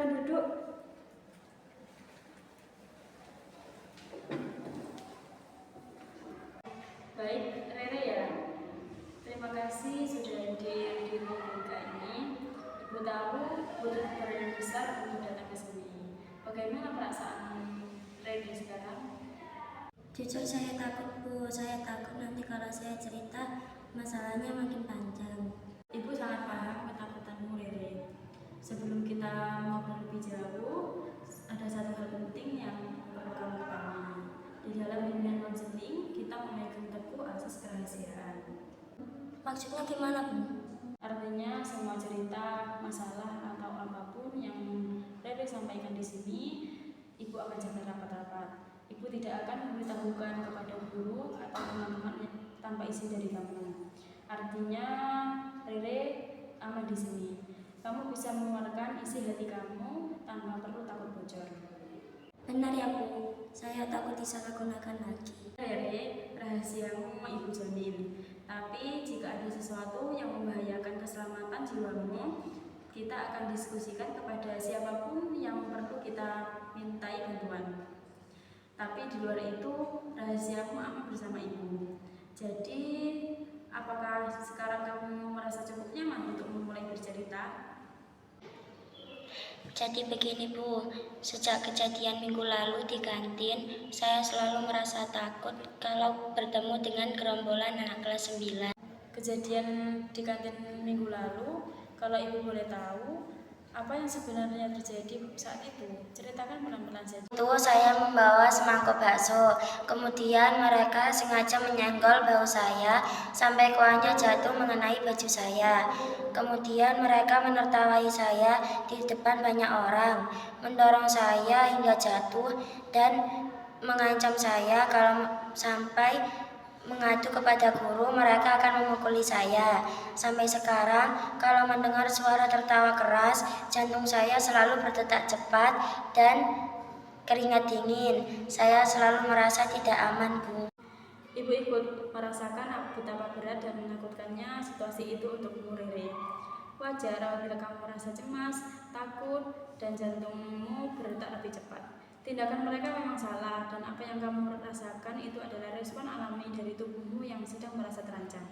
silakan duduk. Baik, Rere ya. Terima kasih sudah hadir di Republika ini. Ibu tahu butuh keberanian besar untuk datang ke sini. Bagaimana perasaan Rere sekarang? Jujur saya takut Bu, saya takut nanti kalau saya cerita masalahnya makin panjang. Ibu sangat paham ketakutanmu Rere. Sebelum kita ngobrol lebih jauh, ada satu hal penting yang perlu kamu pahami. Di dalam dunia konseling, kita memegang teguh asas kerahasiaan. Maksudnya gimana Bu? Artinya semua cerita, masalah atau apapun yang Rere sampaikan di sini, Ibu akan jaga rapat-rapat. Ibu tidak akan memberitahukan kepada guru atau teman-teman tanpa izin dari kamu. Artinya Rere aman di sini. Kamu bisa mengeluarkan isi hati kamu tanpa perlu takut bocor. Benar ya Bu, saya takut disalahgunakan lagi. Rere, rahasiamu Ibu jamin. Tapi jika ada sesuatu yang membahayakan keselamatan jiwamu, kita akan diskusikan kepada siapapun yang perlu kita mintai bantuan. Tapi di luar itu, rahasiamu aman bersama Ibu. Jadi, apakah sekarang kamu merasa cukup nyaman untuk memulai bercerita? Jadi begini Bu, sejak kejadian minggu lalu di kantin, saya selalu merasa takut kalau bertemu dengan gerombolan anak kelas 9. Kejadian di kantin minggu lalu, kalau Ibu boleh tahu, apa yang sebenarnya terjadi saat itu? Ceritakan pelan-pelan saja. Itu saya membawa semangkuk bakso, kemudian mereka sengaja menyenggol bahu saya sampai kuahnya jatuh mengenai baju saya. Kemudian mereka menertawai saya di depan banyak orang, mendorong saya hingga jatuh dan mengancam saya kalau sampai mengadu kepada guru, mereka akan memukuli saya. Sampai sekarang, kalau mendengar suara tertawa keras, jantung saya selalu berdetak cepat dan keringat dingin. Saya selalu merasa tidak aman, Bu. Ibu ikut merasakan betapa berat dan menakutkannya situasi itu untukmu, Rere. Wajar apabila kamu merasa cemas, takut, dan jantungmu berdetak lebih cepat. Tindakan mereka memang salah, dan apa yang kamu rasakan itu adalah respon alami dari tubuhmu yang sedang merasa terancam.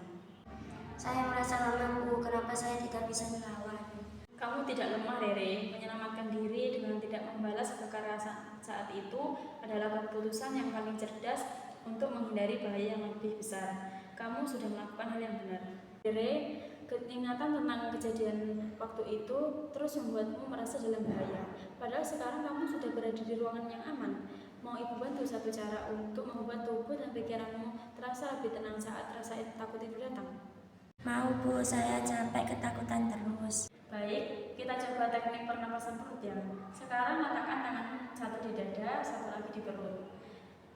Saya merasa lemah, Bu. Kenapa saya tidak bisa melawan? Kamu tidak lemah, Rere. Menyelamatkan diri dengan tidak membalas kekerasan saat itu adalah keputusan yang paling cerdas untuk menghindari bahaya yang lebih besar. Kamu sudah melakukan hal yang benar. Rere, ingatan tentang kejadian waktu itu terus membuatmu merasa dalam bahaya. Padahal sekarang kamu sudah berada di ruangan yang aman. Mau Ibu bantu satu cara untuk membuat tubuh dan pikiranmu terasa lebih tenang saat rasa takut itu datang? Mau, Bu. Saya sampai ketakutan terus. Baik, kita coba teknik pernapasan perut ya. Sekarang letakkan tangan satu di dada, satu lagi di perut.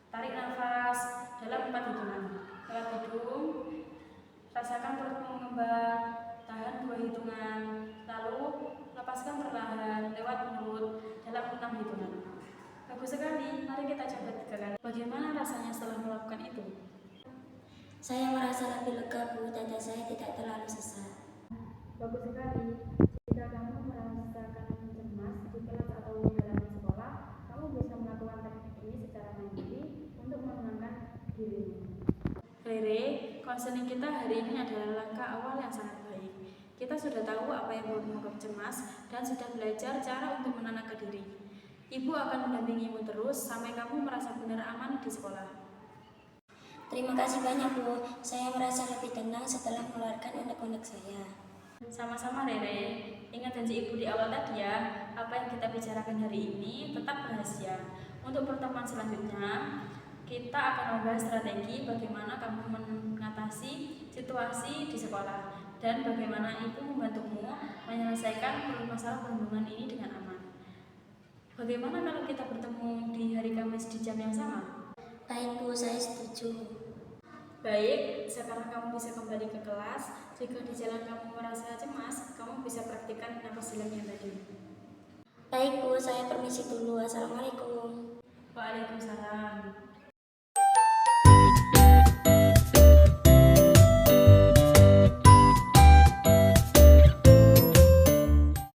Tarik nafas dalam 4 hitungan. Lewat hidung, rasakan perutmu mengembang, tahan 2 hitungan, lalu lepaskan perlahan lewat mulut dalam 6 hitungan. Bagus sekali, mari kita coba 3 kali. Bagaimana rasanya setelah melakukan itu? Saya merasa lebih lega, Bu. Dada saya tidak terlalu sesak. Bagus sekali. Jika kamu merasakan cemas di kelas atau di halaman sekolah, kamu bisa melakukan teknik ini secara mandiri untuk menenangkan dirimu. Rere, konseling kita hari ini adalah langkah awal yang sangat baik. Kita sudah tahu apa yang menyebabkan cemas dan sudah belajar cara untuk menenangkan diri. Ibu akan mendampingimu terus sampai kamu merasa benar aman di sekolah. Terima kasih banyak, Bu. Saya merasa lebih tenang setelah mengeluarkan unek-unek saya. Sama-sama, Rere. Ingat janji Ibu di awal tadi ya, apa yang kita bicarakan hari ini tetap rahasia. Untuk pertemuan selanjutnya, kita akan membahas strategi bagaimana kamu mengatasi situasi di sekolah dan bagaimana Ibu membantumu menyelesaikan masalah perhubungan ini dengan aman. Bagaimana kalau kita bertemu di hari Kamis di jam yang sama? Baik, Bu. Saya setuju. Baik, sekarang kamu bisa kembali ke kelas. Jika di jalan kamu merasa cemas, kamu bisa praktikkan napas dalam yang tadi. Baik, Bu. Saya permisi dulu. Assalamualaikum. Waalaikumsalam.